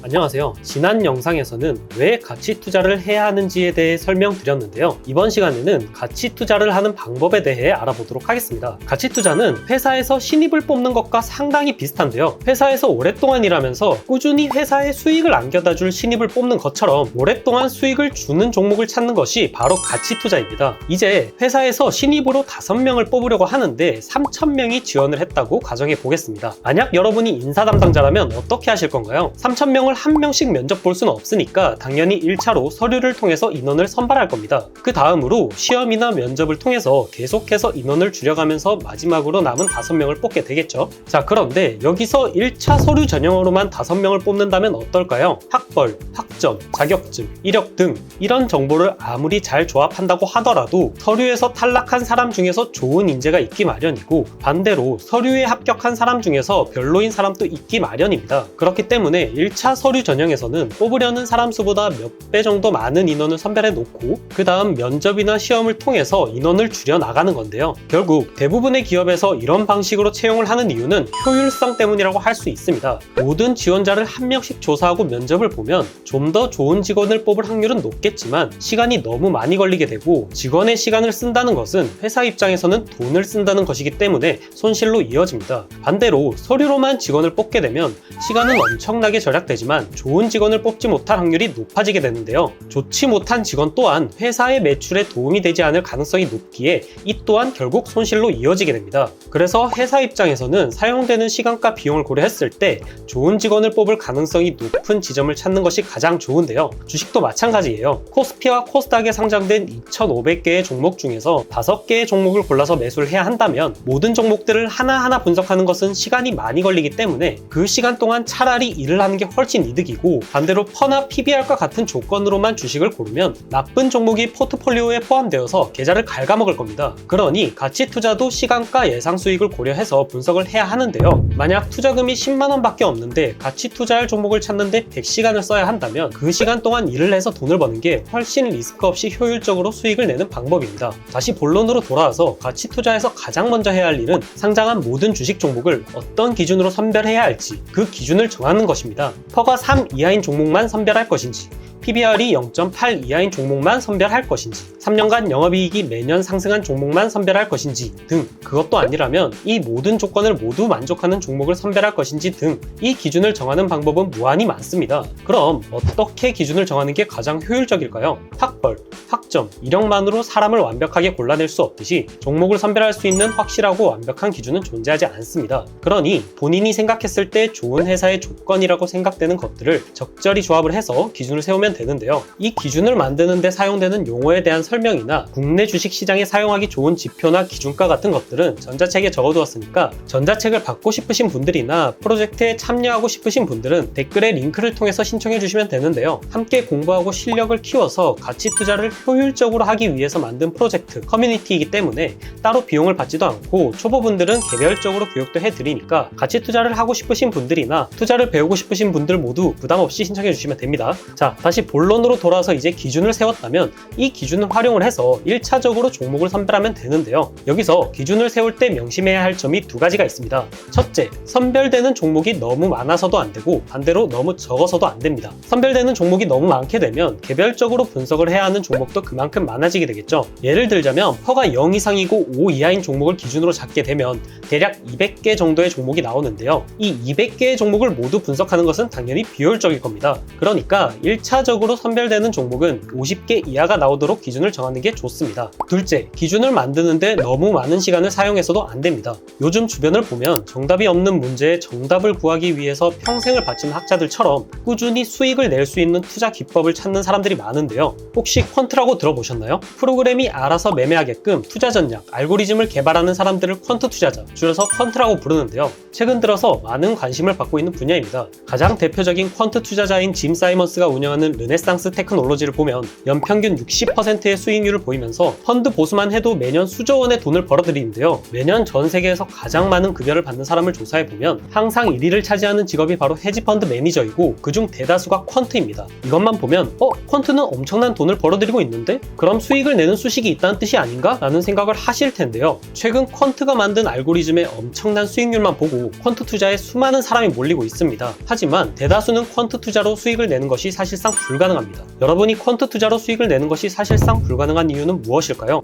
안녕하세요. 지난 영상에서는 왜 가치 투자를 해야 하는지에 대해 설명드렸는데요. 이번 시간에는 가치 투자를 하는 방법에 대해 알아보도록 하겠습니다. 가치 투자는 회사에서 신입을 뽑는 것과 상당히 비슷한데요. 회사에서 오랫동안 일하면서 꾸준히 회사에 수익을 안겨다 줄 신입을 뽑는 것처럼 오랫동안 수익을 주는 종목을 찾는 것이 바로 가치 투자입니다. 이제 회사에서 신입으로 5명을 뽑으려고 하는데 3,000명이 지원을 했다고 가정해 보겠습니다. 만약 여러분이 인사 담당자라면 어떻게 하실 건가요? 3,000명을 한 명씩 면접 볼 수는 없으니까 당연히 1차로 서류를 통해서 인원을 선발할 겁니다. 그 다음으로 시험이나 면접을 통해서 계속해서 인원을 줄여가면서 마지막으로 남은 5명을 뽑게 되겠죠. 자, 그런데 여기서 1차 서류 전형으로만 5명을 뽑는다면 어떨까요? 학벌, 학점, 자격증, 이력 등 이런 정보를 아무리 잘 조합한다고 하더라도 서류에서 탈락한 사람 중에서 좋은 인재가 있기 마련이고, 반대로 서류에 합격한 사람 중에서 별로인 사람도 있기 마련입니다. 그렇기 때문에 1차 서류 전형에서는 뽑으려는 사람 수보다 몇 배 정도 많은 인원을 선별해 놓고 그 다음 면접이나 시험을 통해서 인원을 줄여 나가는 건데요. 결국 대부분의 기업에서 이런 방식으로 채용을 하는 이유는 효율성 때문이라고 할 수 있습니다. 모든 지원자를 한 명씩 조사하고 면접을 보면 좀 더 좋은 직원을 뽑을 확률은 높겠지만 시간이 너무 많이 걸리게 되고, 직원의 시간을 쓴다는 것은 회사 입장에서는 돈을 쓴다는 것이기 때문에 손실로 이어집니다. 반대로 서류로만 직원을 뽑게 되면 시간은 엄청나게 절약되지만 좋은 직원을 뽑지 못할 확률이 높아지게 되는데요. 좋지 못한 직원 또한 회사의 매출에 도움이 되지 않을 가능성이 높기에 이 또한 결국 손실로 이어지게 됩니다. 그래서 회사 입장에서는 사용되는 시간과 비용을 고려했을 때 좋은 직원을 뽑을 가능성이 높은 지점을 찾는 것이 가장 좋은데요. 주식도 마찬가지예요. 코스피와 코스닥에 상장된 2,500개의 종목 중에서 5개의 종목을 골라서 매수를 해야 한다면 모든 종목들을 하나하나 분석하는 것은 시간이 많이 걸리기 때문에 그 시간 동안 차라리 일을 하는 게 훨씬 이득이고, 반대로 퍼나 PBR과 같은 조건으로만 주식을 고르면 나쁜 종목이 포트폴리오에 포함되어서 계좌를 갉아먹을 겁니다. 그러니 가치 투자도 시간과 예상 수익을 고려해서 분석을 해야 하는데요. 만약 투자금이 10만 원밖에 없는데 가치 투자할 종목을 찾는데 100시간을 써야 한다면 그 시간 동안 일을 해서 돈을 버는 게 훨씬 리스크 없이 효율적으로 수익을 내는 방법입니다. 다시 본론으로 돌아와서 가치 투자에서 가장 먼저 해야 할 일은 상장한 모든 주식 종목을 어떤 기준으로 선별해야 할지 그 기준을 정하는 것입니다. 퍼가 3 이하인 종목만 선별할 것인지, PBR이 0.8 이하인 종목만 선별할 것인지, 3년간 영업이익이 매년 상승한 종목만 선별할 것인지 등, 그것도 아니라면 이 모든 조건을 모두 만족하는 종목을 선별할 것인지 등 이 기준을 정하는 방법은 무한히 많습니다. 그럼 어떻게 기준을 정하는 게 가장 효율적일까요? 학벌, 학점, 이력만으로 사람을 완벽하게 골라낼 수 없듯이 종목을 선별할 수 있는 확실하고 완벽한 기준은 존재하지 않습니다. 그러니 본인이 생각했을 때 좋은 회사의 조건이라고 생각되는 것들을 적절히 조합을 해서 기준을 세우면 되는데요. 이 기준을 만드는 데 사용되는 용어에 대한 설명이나 국내 주식시장에 사용하기 좋은 지표나 기준가 같은 것들은 전자책에 적어두었으니까 전자책을 받고 싶으신 분들이나 프로젝트에 참여하고 싶으신 분들은 댓글에 링크를 통해서 신청해 주시면 되는데요. 함께 공부하고 실력을 키워서 가치 투자를 효율적으로 하기 위해서 만든 프로젝트, 커뮤니티이기 때문에 따로 비용을 받지도 않고 초보분들은 개별적으로 교육도 해드리니까 가치 투자를 하고 싶으신 분들이나 투자를 배우고 싶으신 분들 모두 부담 없이 신청해 주시면 됩니다. 자, 다시 본론으로 돌아와서 이제 기준을 세웠다면 이 기준을 활용을 해서 1차적으로 종목을 선별하면 되는데요. 여기서 기준을 세울 때 명심해야 할 점이 2가지가 있습니다. 첫째, 선별되는 종목이 너무 많아서도 안 되고 반대로 너무 적어서도 안 됩니다. 선별되는 종목이 너무 많게 되면 개별적으로 분석을 해야 하는 종목도 그만큼 많아지게 되겠죠. 예를 들자면 퍼가 0 이상이고 5 이하인 종목을 기준으로 잡게 되면 대략 200개 정도의 종목이 나오는데요. 이 200개의 종목을 모두 분석하는 것은 당연히 비효율적일 겁니다. 그러니까 1차적으로 선별되는 종목은 50개 이하가 나오도록 기준을 정하는 게 좋습니다. 둘째, 기준을 만드는데 너무 많은 시간을 사용해서도 안 됩니다. 요즘 주변을 보면 정답이 없는 문제에 정답을 구하기 위해서 평생을 바친 학자들처럼 꾸준히 수익을 낼 수 있는 투자 기법을 찾는 사람들이 많은데요. 혹시 퀀트라고 들어보셨나요? 프로그램이 알아서 매매하게끔 투자 전략, 알고리즘을 개발하는 사람들을 퀀트 투자자, 줄여서 퀀트라고 부르는데요. 최근 들어서 많은 관심을 받고 있는 분야입니다. 가장 대표적인 퀀트 투자자인 짐 사이먼스가 운영하는 르네상스 테크놀로지를 보면 연평균 60%의 수익률을 보이면서 펀드 보수만 해도 매년 수조 원의 돈을 벌어들이는데요. 매년 전 세계에서 가장 많은 급여를 받는 사람을 조사해보면 항상 1위를 차지하는 직업이 바로 헤지펀드 매니저이고 그중 대다수가 퀀트입니다. 이것만 보면 퀀트는 엄청난 돈을 벌어들이고 있는데? 그럼 수익을 내는 수식이 있다는 뜻이 아닌가? 라는 생각을 하실 텐데요. 최근 퀀트가 만든 알고리즘의 엄청난 수익률만 보고 퀀트 투자에 수많은 사람이 몰리고 있습니다. 하지만 대다수는 퀀트 투자로 수익을 내는 것이 사실상 불가능합니다. 여러분이 퀀트 투자로 수익을 내는 것이 사실상 불가능한 이유는 무엇일까요?